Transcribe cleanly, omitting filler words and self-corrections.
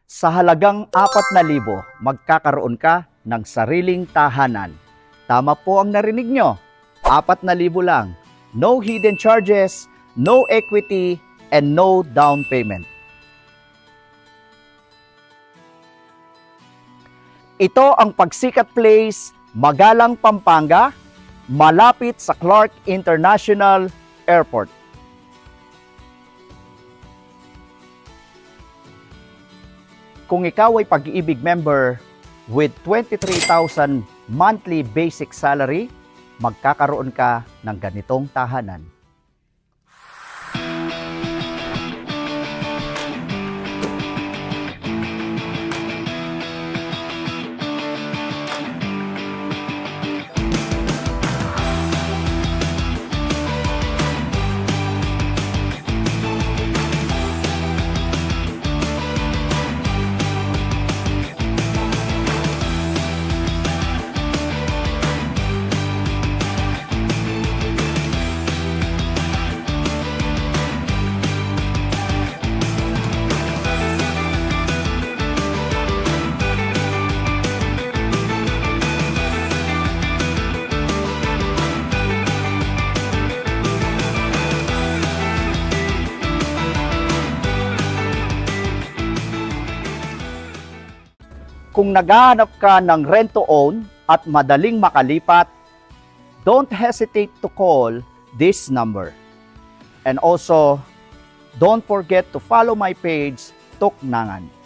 Sa halagang 4,000, magkakaroon ka ng sariling tahanan. Tama po ang narinig nyo. 4,000 lang. No hidden charges, no equity, and no down payment. Ito ang Pagsikat Place, Magalang, Pampanga, malapit sa Clark International Airport. Kung ikaw ay Pag-ibig member with 23,000 monthly basic salary, magkakaroon ka ng ganitong tahanan. Kung naghahanap ka ng rent-to-own at madaling makalipat, don't hesitate to call this number. And also, don't forget to follow my page, Tuknangan.